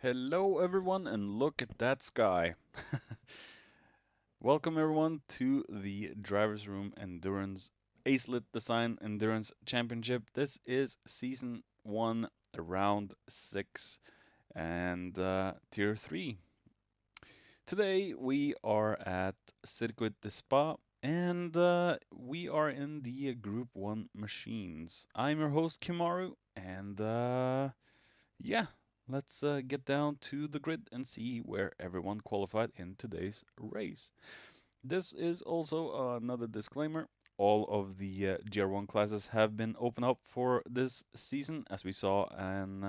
Hello, everyone, and look at that sky. Welcome, everyone, to the Drivers Room Endurance Acelith Design Endurance Championship. This is Season 1, Round 6, and Tier 3. Today, we are at Circuit de Spa, and we are in the Group 1 machines. I'm your host, Kimaru, and yeah, let's get down to the grid and see where everyone qualified in today's race. This is also another disclaimer. All of the GR1 classes have been opened up for this season, as we saw in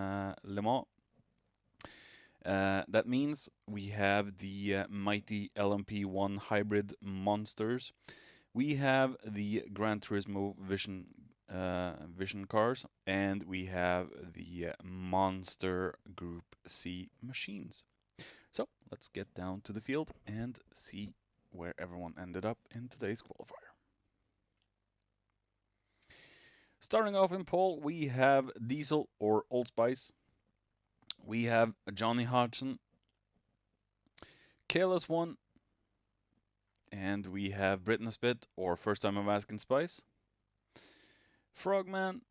Le Mans. That means we have the mighty LMP1 hybrid monsters. We have the Gran Turismo Vision cars, and we have the Monster Group C machines. So let's get down to the field and see where everyone ended up in today's qualifier. Starting off in pole, we have Diesel or Old Spice. We have Johnny Hodgson, KLS1, and we have Britney Spit or First Time of Asking Spice. Frogman,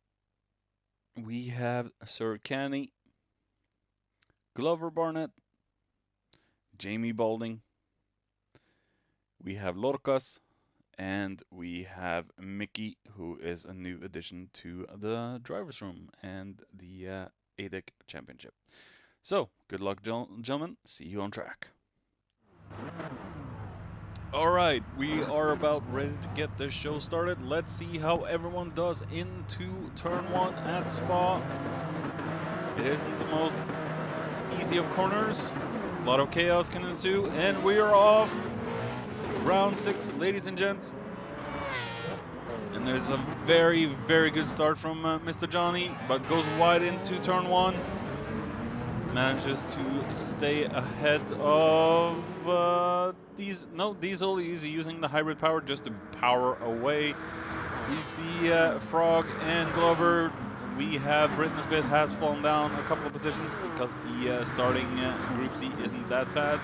we have Sir Canny, Glover Barnett, Jamie Balding, we have Lorcas, and we have Mickey, who is a new addition to the driver's room and the ADEC championship. So, good luck, gentlemen. See you on track. Alright, we are about ready to get this show started. Let's see how everyone does into turn 1 at Spa. It isn't the most easy of corners. A lot of chaos can ensue, and we are off. Round 6, ladies and gents. And there's a very, very good start from Mr. Johnny, but goes wide into turn 1. Manages to stay ahead of Diesel is using the hybrid power just to power away. We see Frog and Glover. We have Britney Spit has fallen down a couple of positions because the starting Group C isn't that fast.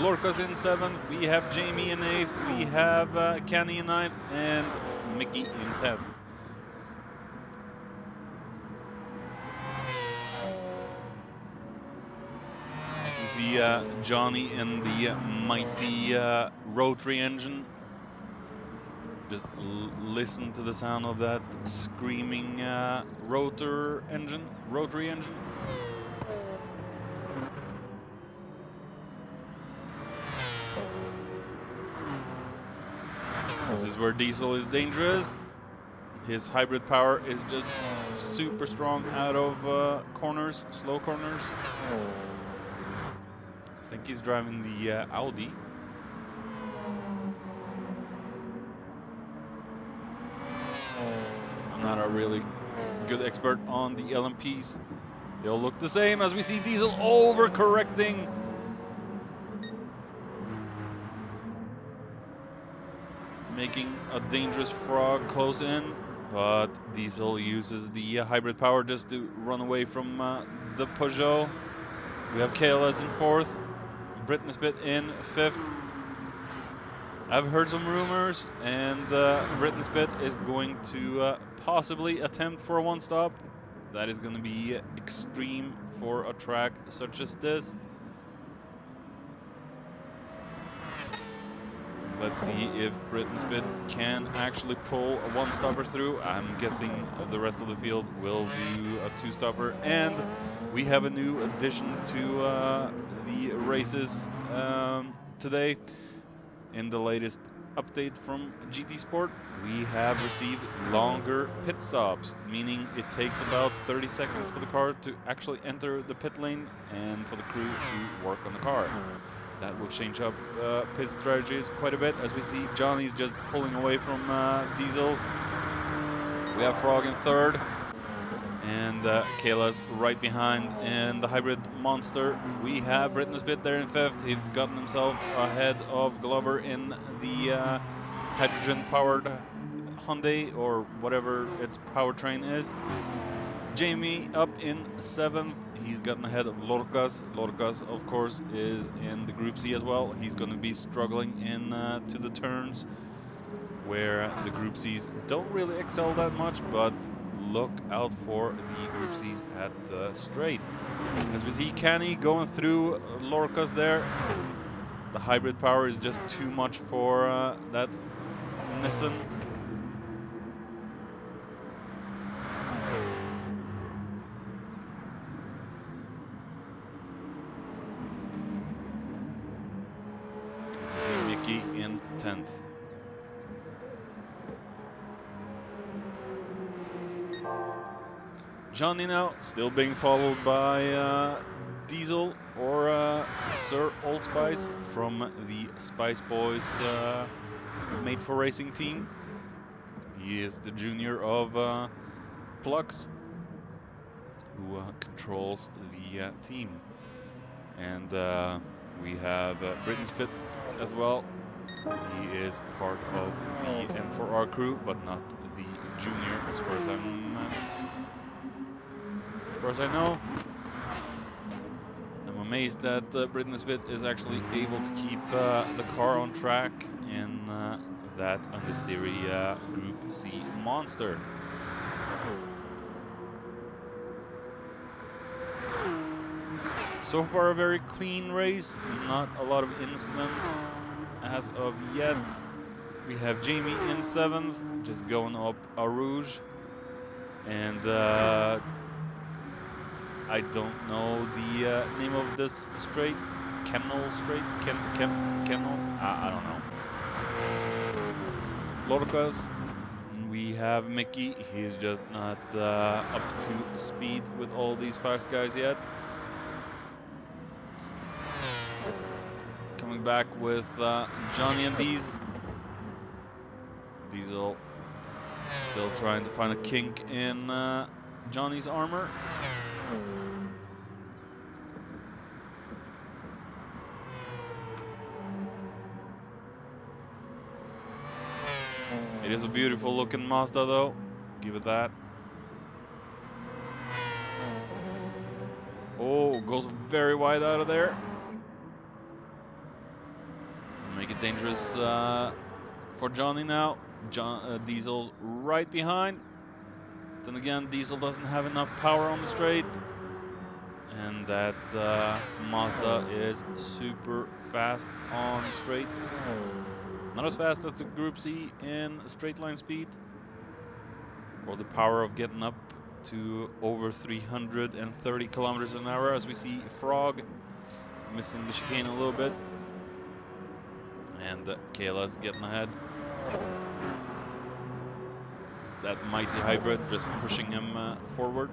Lorca's in 7th. We have Jamie in 8th. We have Kenny in 9th and Mickey in 10th. See Johnny in the mighty rotary engine. Just listen to the sound of that screaming rotary engine. This is where Diesel is dangerous. His hybrid power is just super strong out of corners, slow corners. I think he's driving the Audi. I'm not a really good expert on the LMPs. They all look the same as we see Diesel overcorrecting. Making a dangerous Frog close in, but Diesel uses the hybrid power just to run away from the Peugeot. We have KLS in 4th. Britney Spit in 5th. I've heard some rumors, and Britney Spit is going to possibly attempt for a one-stop. That is going to be extreme for a track such as this. Let's see if Britney Spit can actually pull a one-stopper through. I'm guessing the rest of the field will do a two-stopper, and we have a new addition to the races today. In the latest update from GT Sport, we have received longer pit stops, meaning it takes about 30 seconds for the car to actually enter the pit lane and for the crew to work on the car. That will change up pit strategies quite a bit, as we see Johnny's just pulling away from Diesel. We have Frog in 3rd. And Kayla's right behind in the hybrid monster. We have Britney Spit there in 5th. He's gotten himself ahead of Glover in the hydrogen-powered Hyundai, or whatever its powertrain is. Jamie up in 7th. He's gotten ahead of Lorcas. Lorcas, of course, is in the Group C as well. He's going to be struggling in to the turns where the Group Cs don't really excel that much, but look out for the Group Cs at straight. As we see Canny going through Lorcas there. The hybrid power is just too much for that Nissan. As we see Mickey in 10th. Johnny now, still being followed by Diesel or Sir Old Spice from the Spice Boys Made for Racing team. He is the junior of Plux, who controls the team. And we have Britain's Spit as well. He is part of the M4R crew, but not the junior, as far as I know. I'm amazed that Britain's Spit is actually able to keep the car on track in that understeery Group C monster. So far a very clean race, not a lot of incidents as of yet. We have Jamie in 7th, just going up a Rouge. And I don't know the name of this straight. Kennel straight? Kennel? I don't know. Lorcas. We have Mickey. He's just not up to speed with all these fast guys yet. Coming back with Johnny and Diesel. Diesel still trying to find a kink in Johnny's armor. It is a beautiful looking Mazda though, give it that. Oh, goes very wide out of there. Make it dangerous for Johnny now. Diesel's right behind. Then again, Diesel doesn't have enough power on the straight. And that Mazda is super fast on straight. Not as fast as the Group C in straight line speed, or the power of getting up to over 330 kilometers an hour, as we see Frog missing the chicane a little bit. And Kayla's getting ahead. That mighty hybrid just pushing him forward.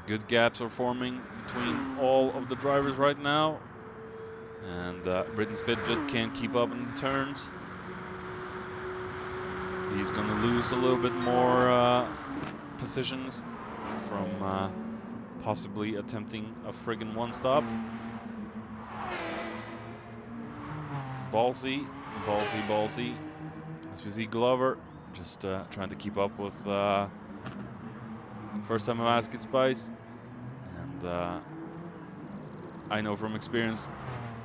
Good gaps are forming between all of the drivers right now. And Britain's Spit just can't keep up in the turns. He's going to lose a little bit more positions from possibly attempting a friggin' one-stop. Ballsy, ballsy, ballsy. As we see Glover just trying to keep up with first time of Acelith Spice. And I know from experience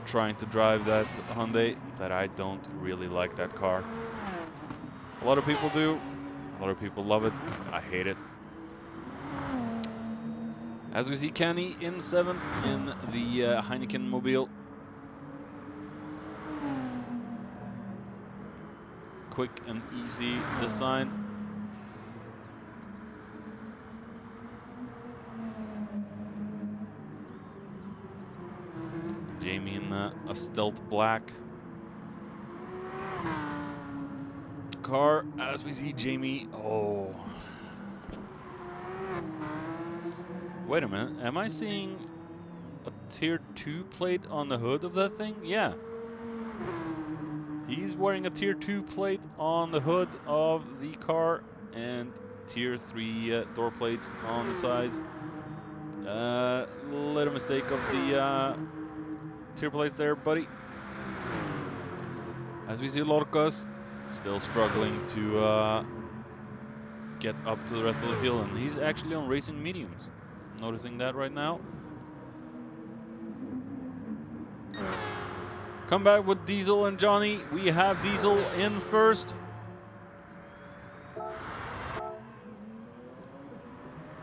trying to drive that Hyundai that I don't really like that car. A lot of people do, a lot of people love it, I hate it. As we see Kenny in 7th in the Heineken Mobile. Quick and easy design. Jamie in a stealth black car, as we see Jamie. Oh, wait a minute, am I seeing a tier 2 plate on the hood of that thing? Yeah, He's wearing a Tier 2 plate on the hood of the car and Tier 3 door plates on the sides. Little mistake of the tier plates there, buddy. As we see Lorcas still struggling to get up to the rest of the field, and he's actually on racing mediums. Noticing that right now. Come back with Diesel and Johnny. We have Diesel in first.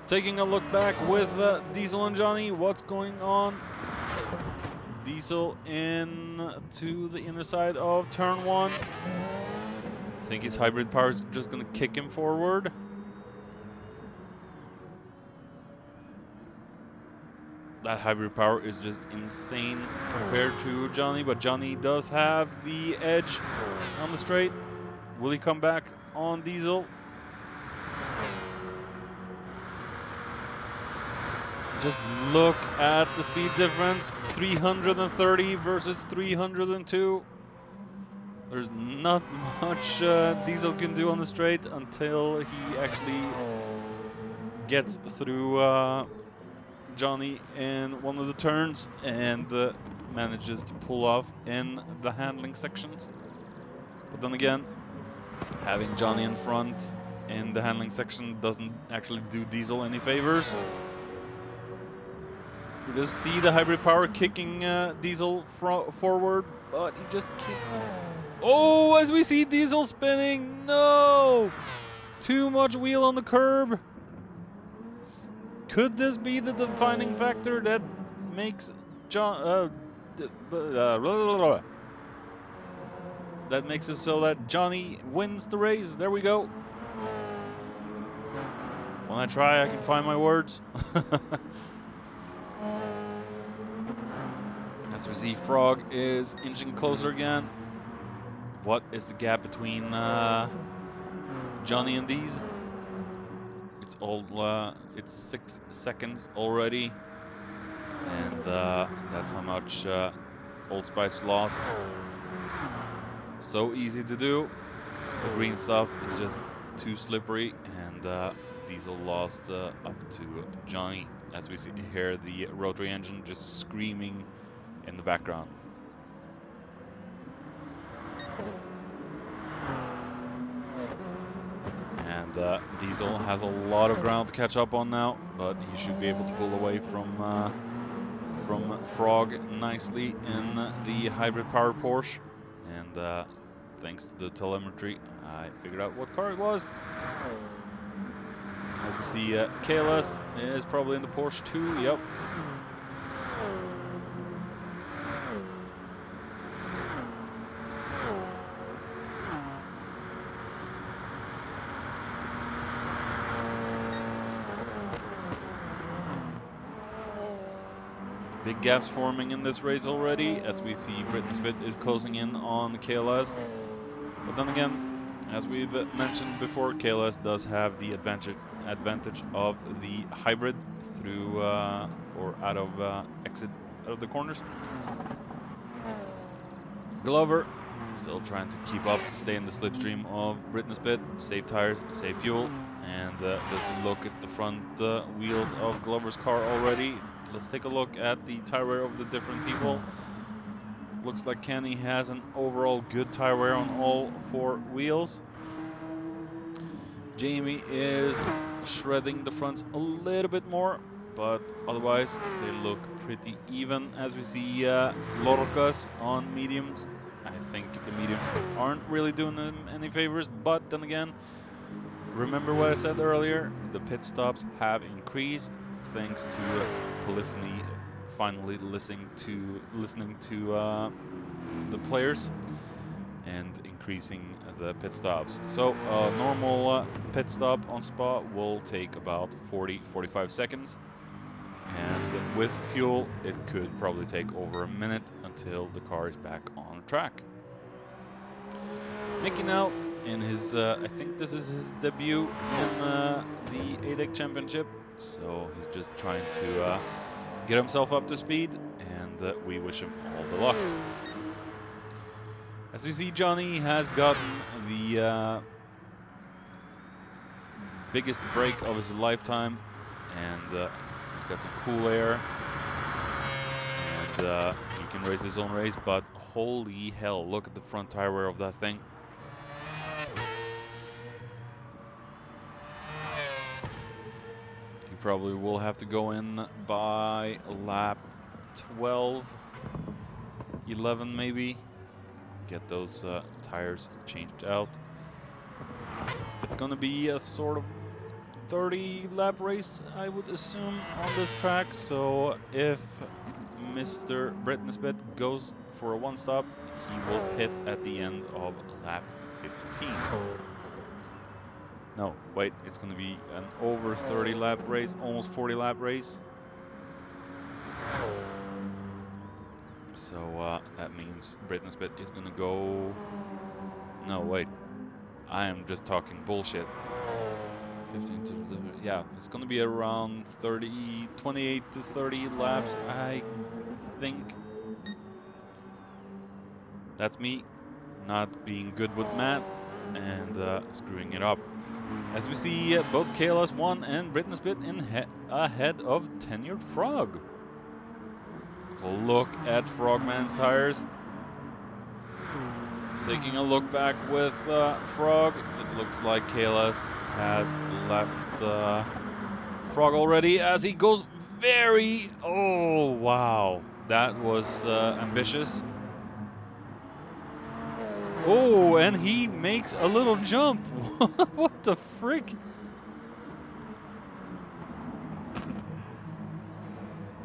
Taking a look back with Diesel and Johnny. What's going on? Diesel in to the inner side of turn 1. I think his hybrid power is just going to kick him forward. That hybrid power is just insane compared to Johnny, but Johnny does have the edge on the straight. Will he come back on Diesel? Just look at the speed difference, 330 versus 302. There's not much Diesel can do on the straight until he actually gets through Johnny in one of the turns and manages to pull off in the handling sections. But then again, having Johnny in front in the handling section doesn't actually do Diesel any favors. You just see the hybrid power kicking Diesel forward, but he just can't. Oh, as we see Diesel spinning, no! Too much wheel on the curb. Could this be the defining factor that makes that makes it so that Johnny wins the race? There we go. When I try, I can find my words. As we see, Frog is inching closer again. What is the gap between Johnny and these? It's 6 seconds already, and that's how much Old Spice lost. So easy to do. The green stuff is just too slippery, and Diesel lost up to Johnny. As we see here, the rotary engine just screaming in the background. And Diesel has a lot of ground to catch up on now, but he should be able to pull away from Frog nicely in the hybrid power Porsche. And thanks to the telemetry, I figured out what car it was. As we see, KLS is probably in the Porsche too. Yep. Big gaps forming in this race already, as we see Britain Spit is closing in on the KLS. But then again, as we've mentioned before, KLS does have the advantage of the hybrid through or out of exit out of the corners. Glover still trying to keep up, stay in the slipstream of Britain Spit, save tires, save fuel, and just look at the front wheels of Glover's car already. Let's take a look at the tire wear of the different people. Looks like Kenny has an overall good tire wear on all 4 wheels. Jamie is shredding the fronts a little bit more, but otherwise they look pretty even. As we see Lorcas on mediums. I think the mediums aren't really doing them any favors, but then again, remember what I said earlier, the pit stops have increased thanks to Polyphony finally listening to the players and increasing the pit stops. So a normal pit stop on Spa will take about 40-45 seconds, and with fuel it could probably take over a minute until the car is back on track. Nicky now in his I think this is his debut in the ADEC Championship. So he's just trying to get himself up to speed, and we wish him all the luck. As we see, Johnny has gotten the biggest break of his lifetime, and he's got some cool air, and he can race his own race, but holy hell, look at the front tire wear of that thing. He probably will have to go in by lap 12, 11 maybe, get those tires changed out. It's gonna be a sort of 30 lap race, I would assume, on this track. So if Mr. Brittenspit goes for a one stop, he will hit at the end of lap 15. No, wait, it's gonna be an over 30 lap race, almost 40 lap race. So that means Brittenspit is gonna go... No, wait. I am just talking bullshit. 15 to the... Yeah, it's gonna be around 30, 28 to 30 laps, I think. That's me not being good with math and screwing it up. As we see, both KLS1 and Brittenspit in ahead of Tenured Frog. Look at Frogman's tires. Taking a look back with Frog, it looks like KLS has left Frog already as he goes very... Oh, wow. That was ambitious. Oh, and he makes a little jump. What the frick?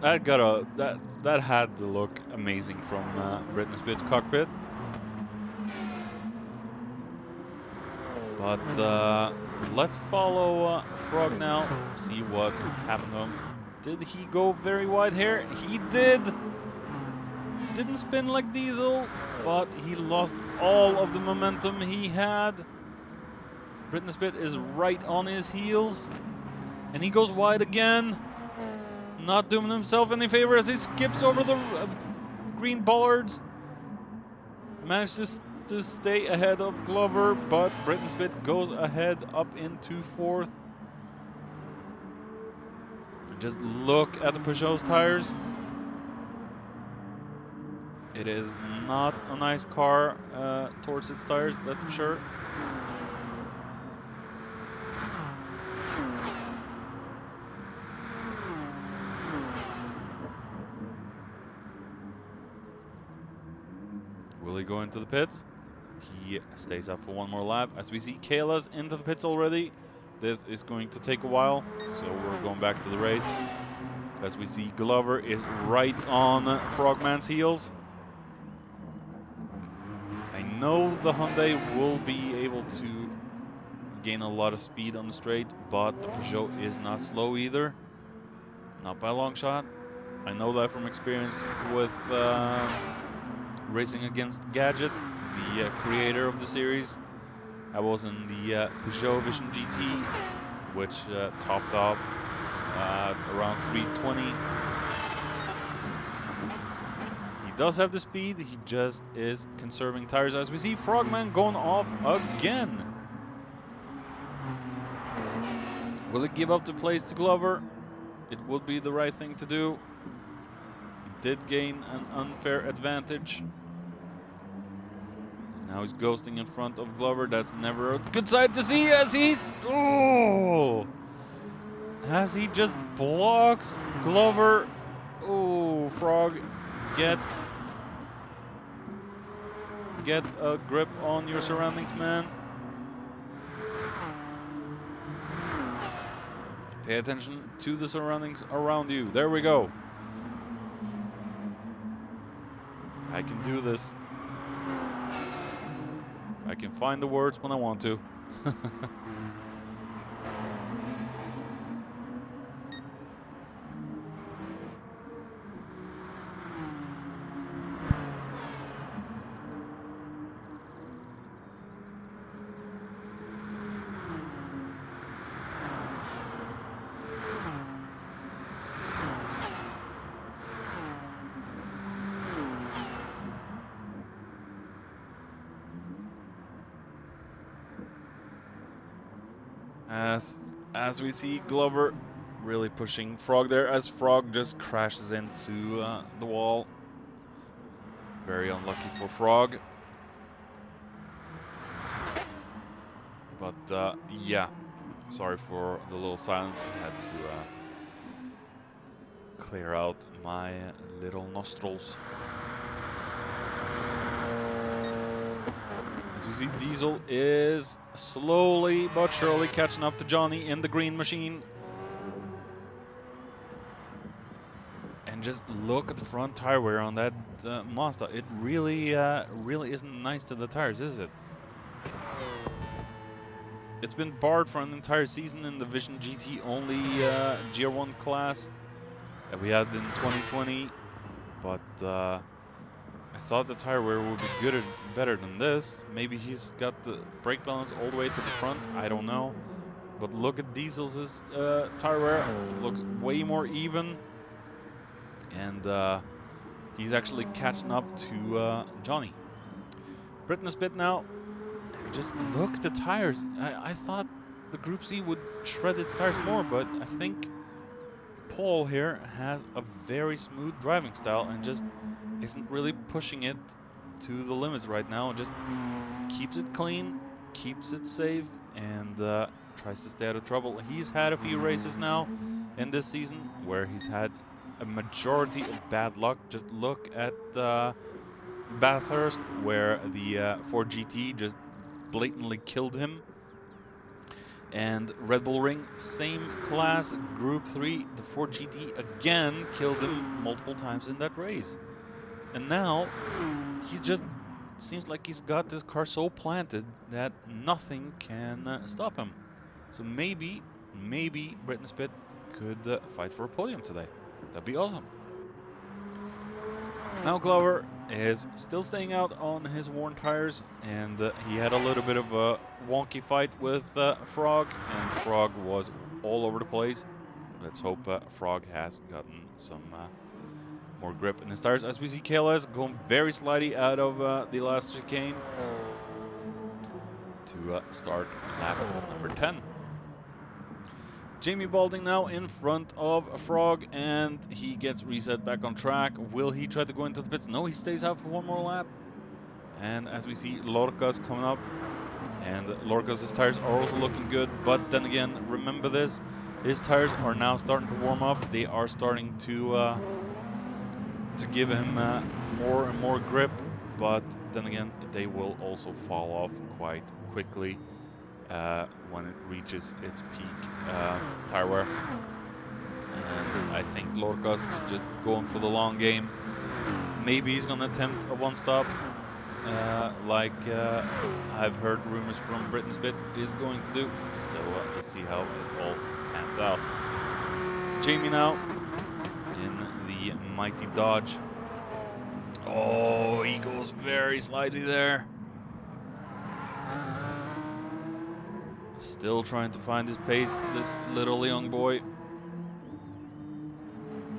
That had to look amazing from Brittenspit's cockpit. But let's follow Frog now, see what happened to him. Did he go very wide here? He did! Didn't spin like Diesel, but he lost all of the momentum he had. Brittenspit is right on his heels, and he goes wide again. Not doing himself any favor as he skips over the green bollards. Managed to stay ahead of Glover, but Brittenspit goes ahead up into fourth. Just look at the Peugeot's tires. It is not a nice car towards its tires, that's for sure. Will he go into the pits? He stays up for one more lap. As we see KLS into the pits already, this is going to take a while, so we're going back to the race. As we see Glover is right on Frogman's heels. I know the Hyundai will be able to gain a lot of speed on the straight, but the Peugeot is not slow either. Not by a long shot. I know that from experience with racing against Gadget, the creator of the series. I was in the Peugeot Vision GT, which topped up around 320. He does have the speed, he just is conserving tires. As we see Frogman going off again. Will it give up the place to Glover? It would be the right thing to do. He did gain an unfair advantage. Now he's ghosting in front of Glover. That's never a good sight to see as he's... Oh! As he just blocks Glover. Oh, Frog, get a grip on your surroundings, man. Pay attention to the surroundings around you. There we go. I can do this. I can find the words when I want to. As we see Glover really pushing Frog there, as Frog just crashes into the wall. Very unlucky for Frog. But yeah, sorry for the little silence. I had to clear out my little nostrils. As we see, Diesel is slowly but surely catching up to Johnny in the green machine. And just look at the front tire wear on that Mazda. It really isn't nice to the tires, is it? It's been barred for an entire season in the Vision GT only GR1 class that we had in 2020, but I thought the tire wear would be better than this. Maybe he's got the brake balance all the way to the front, I don't know. But look at Diesel's tire wear, it looks way more even. And he's actually catching up to Johnny. Britton is pit now. Just look at the tires. I thought the Group C would shred its tires more, but I think Paul here has a very smooth driving style and just isn't really pushing it to the limits right now. Just keeps it clean, keeps it safe, and tries to stay out of trouble. He's had a few races now in this season where he's had a majority of bad luck. Just look at Bathurst, where the Ford GT just blatantly killed him. And Red Bull Ring, same class, Group 3, the Ford GT again killed him multiple times in that race. And now, he just seems like he's got this car so planted that nothing can stop him. So maybe Britton Spit could fight for a podium today. That'd be awesome. Now Glover is still staying out on his worn tires, and he had a little bit of a wonky fight with Frog, and Frog was all over the place. Let's hope Frog has gotten some more grip in his tires. As we see KLS going very slidey out of the last chicane to start lap number 10. Jamie Balding now in front of Frog, and he gets reset back on track. Will he try to go into the pits? No, he stays out for one more lap. And as we see, Lorca's coming up, and Lorca's tires are also looking good. But then again, remember this, his tires are now starting to warm up. They are starting to give him more and more grip, but then again, they will also fall off quite quickly when it reaches its peak tire wear. And I think Lorcas is just going for the long game. Maybe he's going to attempt a one-stop, like I've heard rumors from Britton Spit is going to do. So let's see how it all pans out. Jamie now in the mighty Dodge. Oh, he goes very slidey there. Still trying to find his pace, this little young boy.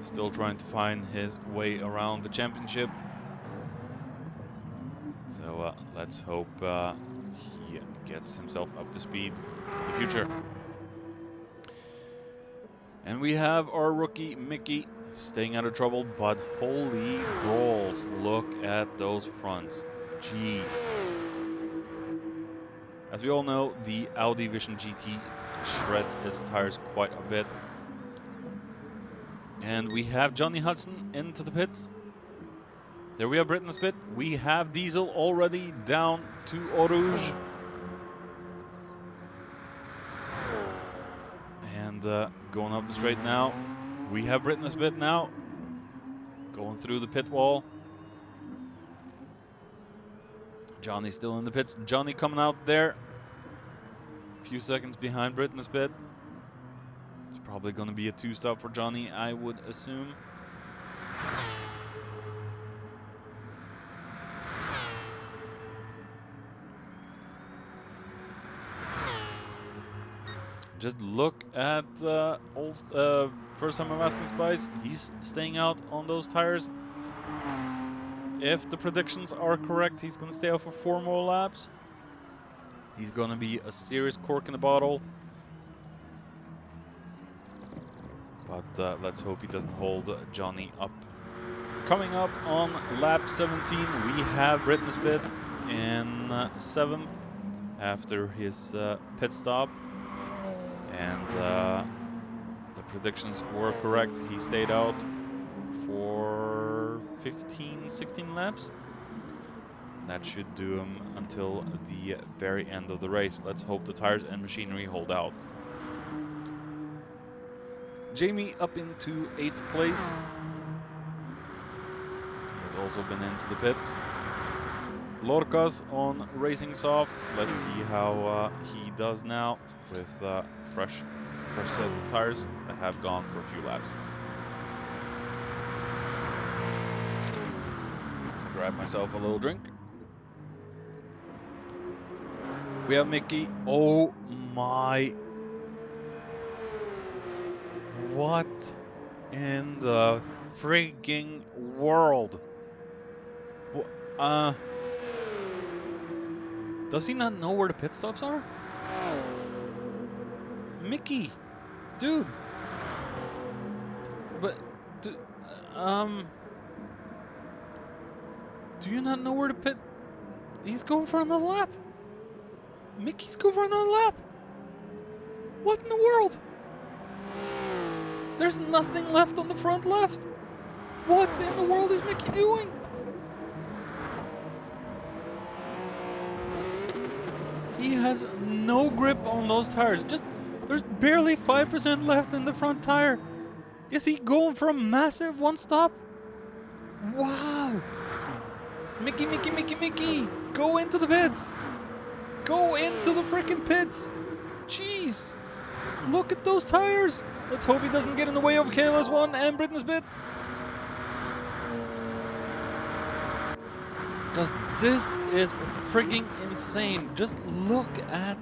Still trying to find his way around the championship. So let's hope he gets himself up to speed in the future. And we have our rookie Mickey staying out of trouble, but holy balls, look at those fronts. Jeez. As we all know, the Audi Vision GT shreds its tires quite a bit. And we have Johnny Hudson into the pits. There we have Britton's pit. We have Diesel already down to Eau Rouge. And going up the straight now. We have Britton's pit now. Going through the pit wall. Johnny's still in the pits. Johnny coming out there. A few seconds behind Britton's pit. It's probably going to be a two-stop for Johnny, I would assume. Just look at first time I'm asking Spice. He's staying out on those tires. If the predictions are correct, he's going to stay out for 4 more laps. He's going to be a serious cork in the bottle. but let's hope he doesn't hold Johnny up. Coming up on lap 17, we have Britton Spit in 7th after his pit stop, and the predictions were correct. He stayed out for 15, 16 laps. That should do him until the very end of the race. Let's hope the tires and machinery hold out. Jamie up into 8th place. He has also been into the pits. Lorcas on Racing Soft. Let's see how he does now with fresh set of tires that have gone for a few laps. Let's grab myself a little drink. We have Mickey. Oh my. What in the freaking world? Does he not know where the pit stops are? Mickey, dude. But, do you not know where the pit? He's going for another lap. Mickey's going for another lap. What in the world? There's nothing left on the front left. What in the world is Mickey doing? He has no grip on those tires. There's barely 5% left in the front tire. Is he going for a massive one stop? Wow. Mickey, go into the pits. Go into the freaking pits. Jeez. Look at those tires. Let's hope he doesn't get in the way of KLS1 and Britton Spit. Because this is freaking insane. Just look at...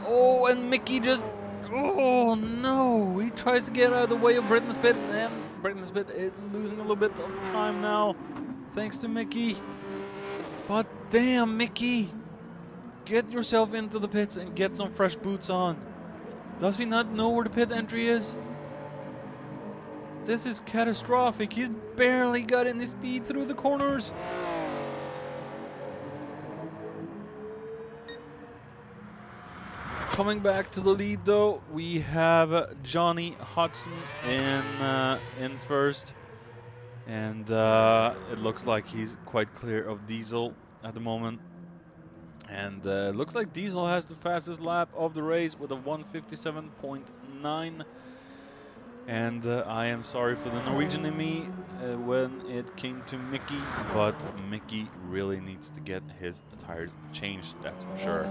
Oh, and Mickey just... Oh, no. He tries to get out of the way of Britton Spit, and Britton Spit is losing a little bit of time now, thanks to Mickey. But damn, Mickey. Get yourself into the pits and get some fresh boots on. Does he not know where the pit entry is? This is catastrophic. He's barely got any speed through the corners. Coming back to the lead though, we have Johnny Hodgson in first. And it looks like he's quite clear of Diesel at the moment. And looks like Diesel has the fastest lap of the race with a 1:57.9. And I am sorry for the Norwegian in me when it came to Mickey, but Mickey really needs to get his tires changed, that's for sure.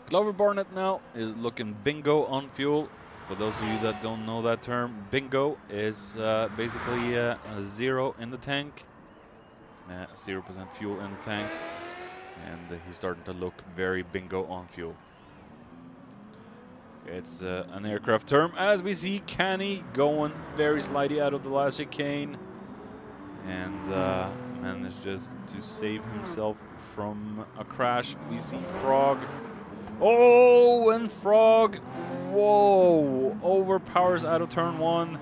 Glover Barnett now is looking bingo on fuel. For those of you that don't know that term, bingo is basically a zero in the tank, 0% fuel in the tank. And he's starting to look very bingo on fuel. It's an aircraft term, as we see Canny going very slidey out of the last chicane, and managed just to save himself from a crash. We see Frog. Oh, and Frog, whoa, overpowers out of turn 1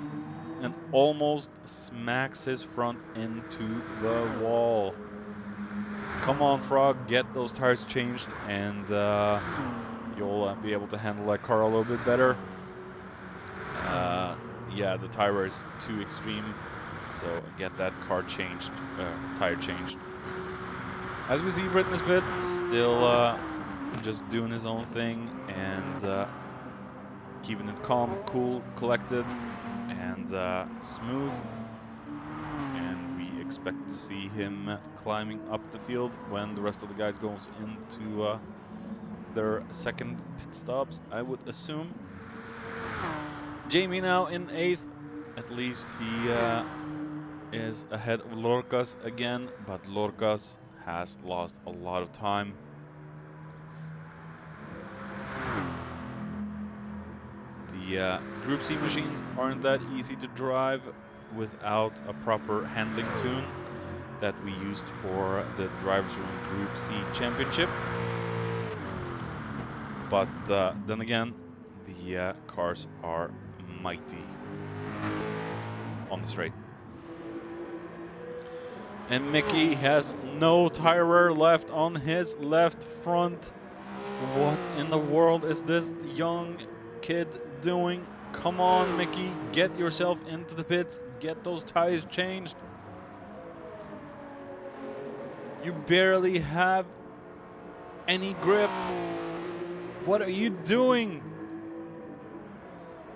and almost smacks his front into the wall. Come on, Frog, get those tires changed, and you'll be able to handle that car a little bit better. Yeah, the tire wear is too extreme, so get that car changed, tire changed. As we see, Britton Spit still just doing his own thing and keeping it calm, cool, collected, and smooth. Expect to see him climbing up the field when the rest of the guys goes into their second pit stops, I would assume. Jamie now in 8th. At least he is ahead of Lorcas again, but Lorcas has lost a lot of time. The Group C machines aren't that easy to drive without a proper handling tune that we used for the Drivers' Room Group C Championship. But then again, the cars are mighty on the straight. And Mickey has no tire wear left on his left front. What in the world is this young kid doing? Come on, Mickey, get yourself into the pits. Get those tires changed. You barely have any grip. What are you doing?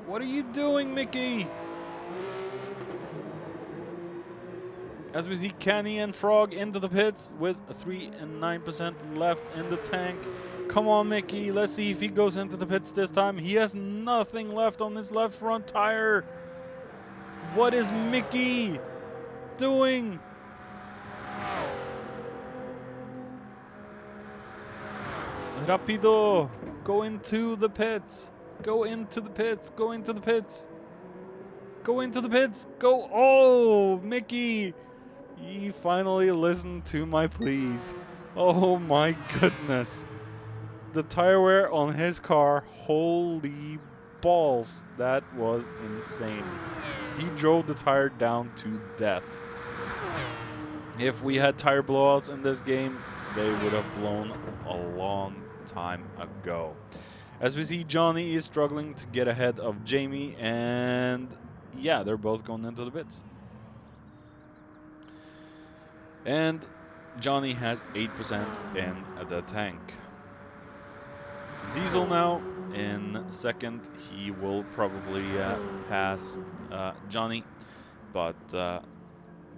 What are you doing, Mickey? As we see Kenny and Frog into the pits with 3 and 9% left in the tank. Come on, Mickey. Let's see if he goes into the pits this time. He has nothing left on his left front tire. What is Mickey doing? Rapido. Go into the pits. Go into the pits. Go into the pits. Go into the pits. Go. Oh, Mickey. He finally listened to my pleas. Oh my goodness. The tire wear on his car, holy balls, that was insane. He drove the tire down to death. If we had tire blowouts in this game, they would have blown a long time ago. As we see, Johnny is struggling to get ahead of Jamie, and yeah, they're both going into the pits. And Johnny has 8% in the tank. Diesel now in second. He will probably pass Johnny, but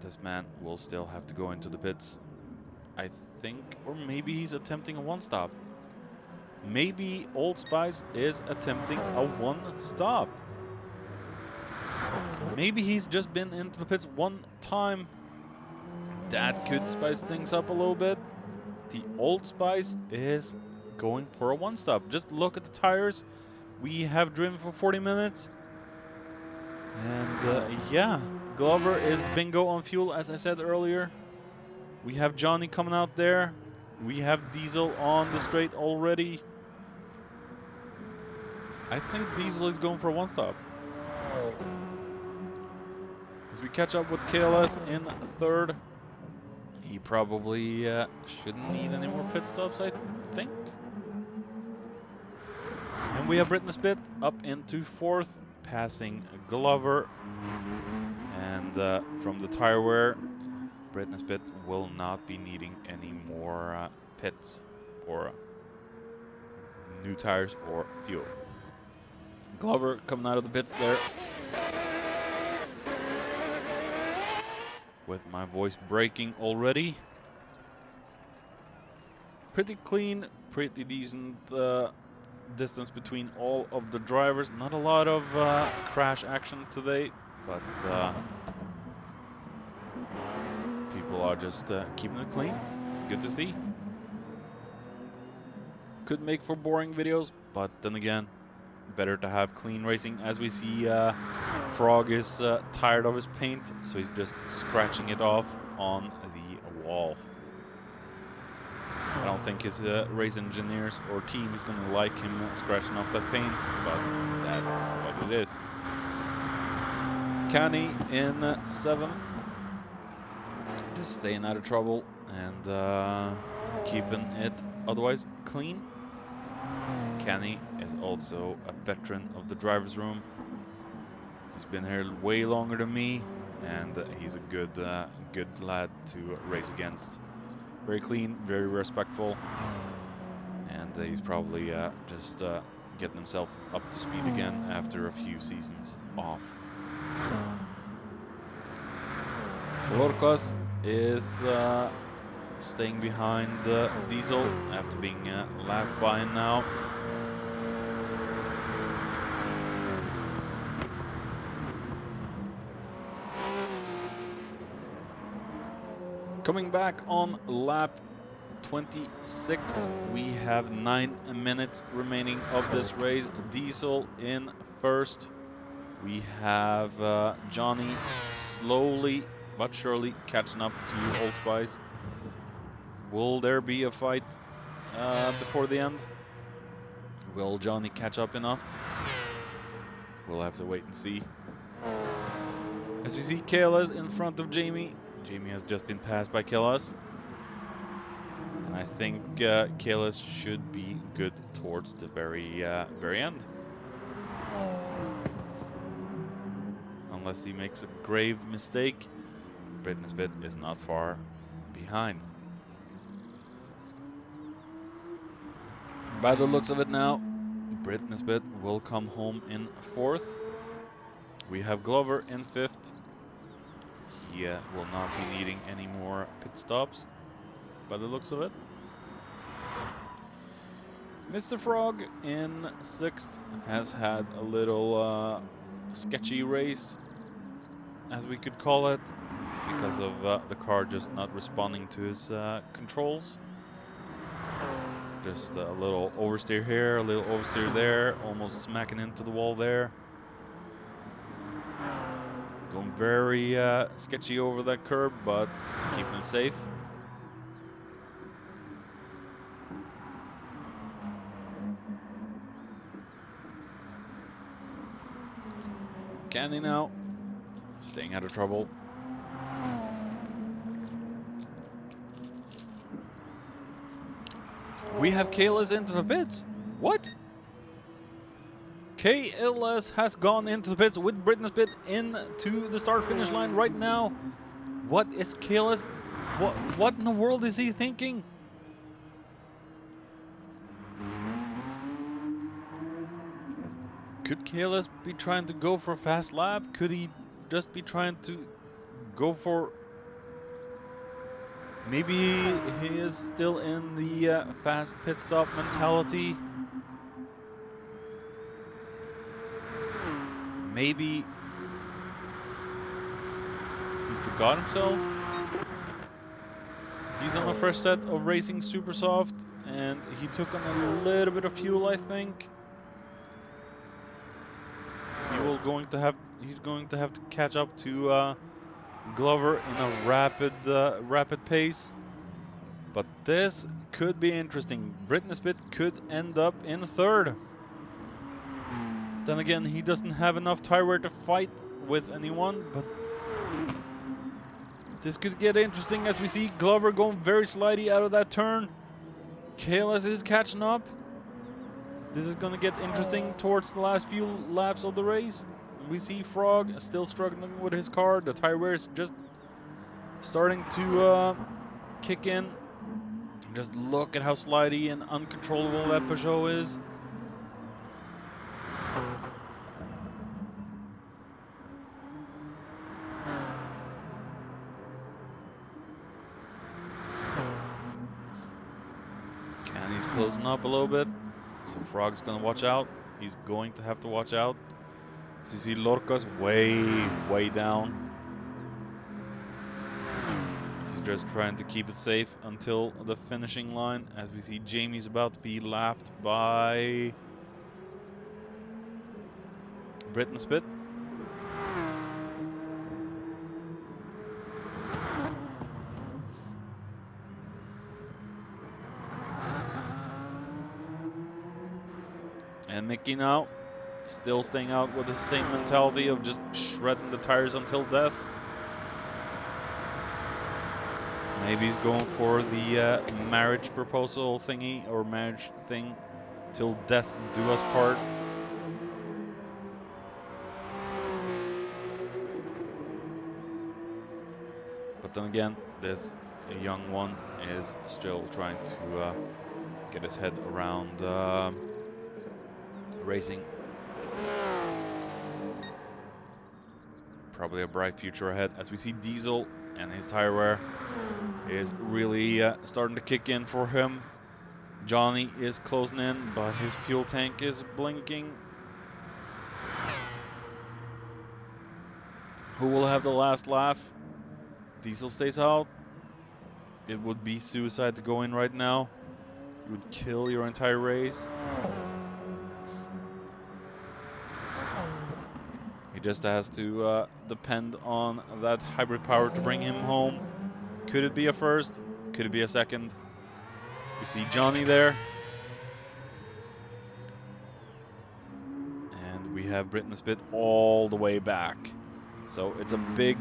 this man will still have to go into the pits, I think, or maybe he's attempting a one-stop. Maybe Old Spice is attempting a one-stop. Maybe he's just been into the pits one time. That could spice things up a little bit. The Old Spice is going for a one-stop. Just look at the tires. We have driven for 40 minutes. And yeah, Glover is bingo on fuel, as I said earlier. We have Johnny coming out there. We have Diesel on the straight already. I think Diesel is going for a one-stop. As we catch up with KLS in third. He probably shouldn't need any more pit stops, I think. And we have Britney Spit up into fourth, passing Glover. And from the tire wear, Britney Spit will not be needing any more pits or new tires or fuel. Glover coming out of the pits there. With my voice breaking already. Pretty clean, pretty decent distance between all of the drivers. Not a lot of crash action today, but people are just keeping it clean. Good to see. Could make for boring videos, but then again, better to have clean racing. As we see, Frog is tired of his paint, so he's just scratching it off on the wall. I don't think his race engineers or team is going to like him scratching off that paint, but that's what it is. Kenny in 7th, just staying out of trouble and keeping it otherwise clean. Kenny is also a veteran of the driver's room. He's been here way longer than me, and he's a good lad to race against. Very clean, very respectful, and he's probably just getting himself up to speed again after a few seasons off. Lorcos is staying behind Diesel after being lapped by now. Coming back on lap 26, we have 9 minutes remaining of this race. Diesel in first. We have Johnny slowly but surely catching up to Old Spice. Will there be a fight before the end? Will Johnny catch up enough? We'll have to wait and see. As we see KLS in front of Jamie. Jamie has just been passed by KLS. And I think KLS should be good towards the very end. Unless he makes a grave mistake, Britney Spit is not far behind. By the looks of it now, Britney Spit will come home in 4th. We have Glover in 5th. He will not be needing any more pit stops, by the looks of it. Mr. Frog in 6th has had a little sketchy race, as we could call it, because of the car just not responding to his controls. Just a little oversteer here, a little oversteer there, almost smacking into the wall there. Going very sketchy over that curb, but keeping it safe. Candy now, staying out of trouble. We have KLS into the pits. What? KLS has gone into the pits with Britney Spit into the start-finish line right now. What is KLS? What in the world is he thinking? Could KLS be trying to go for a fast lap? Could he just be trying to go for... Maybe he is still in the fast pit stop mentality. Maybe he forgot himself. He's on a fresh set of racing super soft, and he took on a little bit of fuel, I think. He's going to have to catch up to Glover in a rapid pace. But this could be interesting. Britney Spit could end up in 3rd. Then again, he doesn't have enough tire wear to fight with anyone, but this could get interesting as we see Glover going very slidey out of that turn. KLS is catching up. This is going to get interesting towards the last few laps of the race. We see Frog still struggling with his car. The tire wear is just starting to kick in. Just look at how slidey and uncontrollable that Peugeot is. Candy's closing up a little bit, so Frog's gonna watch out. He's going to have to watch out. So you see Lorca's way down. He's just trying to keep it safe until the finishing line, as we see Jamie's about to be lapped by Britney Spit. And Mickey now, still staying out with the same mentality of just shredding the tires until death. Maybe he's going for the marriage proposal thingy, or marriage thing, till death do us part. But then again, this young one is still trying to get his head around racing. Probably a bright future ahead, as we see Diesel and his tire wear is really starting to kick in for him. Johnny is closing in, but his fuel tank is blinking. Who will have the last laugh? Diesel stays out. It would be suicide to go in right now. You would kill your entire race. He just has to depend on that hybrid power to bring him home. Could it be a first? Could it be a second? You see Johnny there. we have Britain Spit all the way back. So it's a big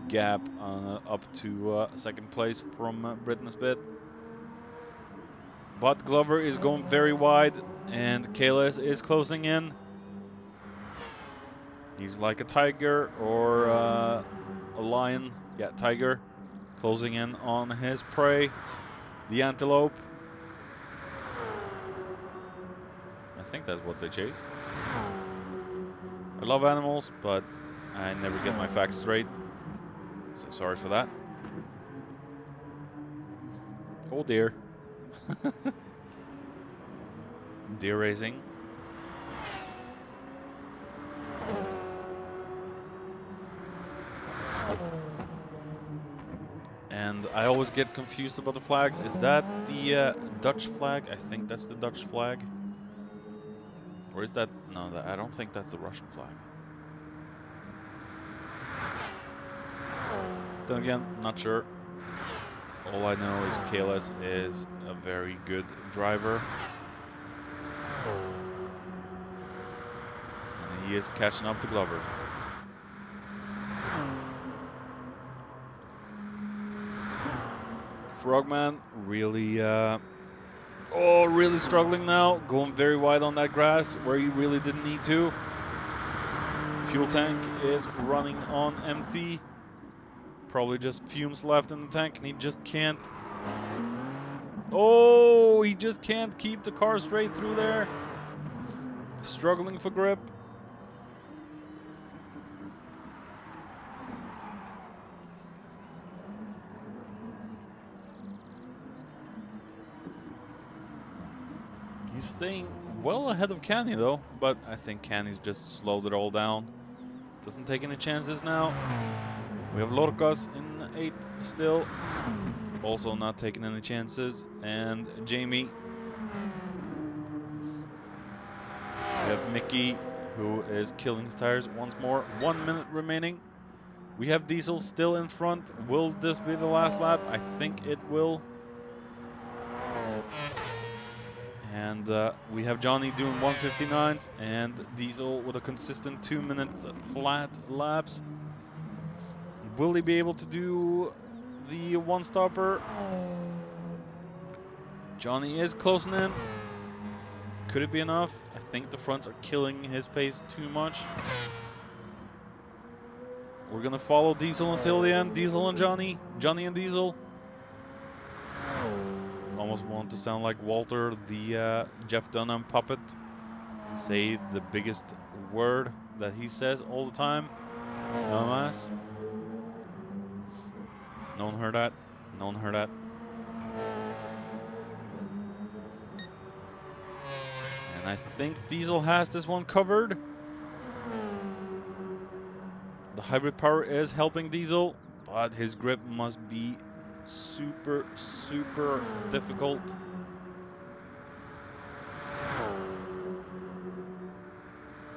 gap up to second place from Britain Spit. But Glover is going very wide, and KLS is closing in. He's like a tiger or a lion. Yeah, tiger. Closing in on his prey, the antelope. I think that's what they chase. I love animals, but I never get my facts straight. So sorry for that. Oh dear. Deer racing. And I always get confused about the flags. Is that the Dutch flag? I think that's the Dutch flag. Or is that... No, I don't think that's the Russian flag. Then again, not sure. All I know is KLS is a very good driver. And he is catching up to Glover. Frogman really, really struggling now. Going very wide on that grass where he really didn't need to. Fuel tank is running on empty. Probably just fumes left in the tank, and he just can't. Oh, he just can't keep the car straight through there. Struggling for grip. He's staying well ahead of Canny though, but I think Canny's just slowed it all down. Doesn't take any chances now. We have Lorcas in 8th still, also not taking any chances, and Jamie. We have Mickey, who is killing his tires once more. 1 minute remaining. We have Diesel still in front. Will this be the last lap? I think it will. And we have Johnny doing 159s and Diesel with a consistent 2 minute flat laps. Will he be able to do the one stopper? Johnny is closing in. Could it be enough? I think the fronts are killing his pace too much. We're gonna follow Diesel until the end. Diesel and Johnny. Johnny and Diesel. Almost want to sound like Walter, the Jeff Dunham puppet. Say the biggest word that he says all the time. Dumbass. No one heard that. No one heard that. And I think Diesel has this one covered. The hybrid power is helping Diesel, but his grip must be super difficult.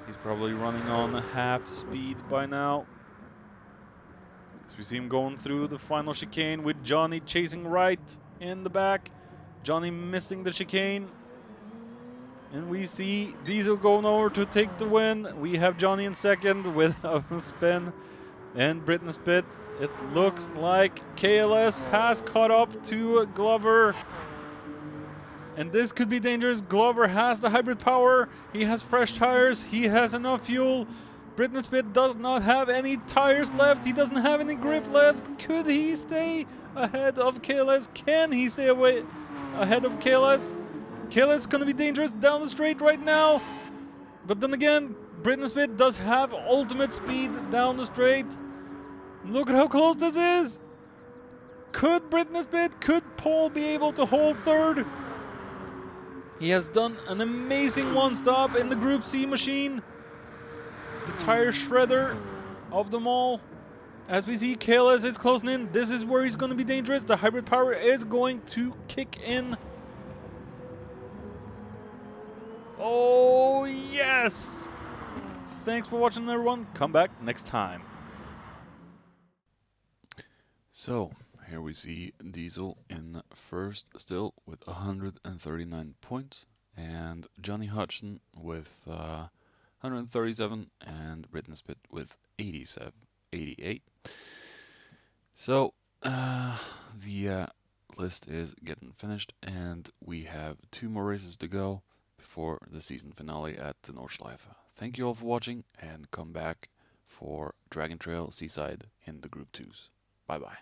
He's probably running on half speed by now. So we see him going through the final chicane with Johnny chasing right in the back. Johnny missing the chicane. And we see Diesel going over to take the win. We have Johnny in second with a spin and Britain Spit. It looks like KLS has caught up to Glover. And this could be dangerous. Glover has the hybrid power. He has fresh tires. He has enough fuel. Britain Spit does not have any tires left. He doesn't have any grip left. Could he stay ahead of KLS? Can he stay away ahead of KLS? KLS is going to be dangerous down the straight right now. But then again, Britain Spit does have ultimate speed down the straight. Look at how close this is. Could Britain Spit, could Paul be able to hold third? He has done an amazing one stop in the Group C machine. The tire shredder of them all. As we see, KLS is closing in. This is where he's going to be dangerous. The hybrid power is going to kick in. Oh, yes! Thanks for watching, everyone. Come back next time. So, here we see Diesel in first still with 139 points. And Johnny Hudson with 137, and Britain Spit with 87, 88. So the list is getting finished, and we have 2 more races to go before the season finale at the Nordschleife. Thank you all for watching, and come back for Dragon Trail Seaside in the Group 2s. Bye bye.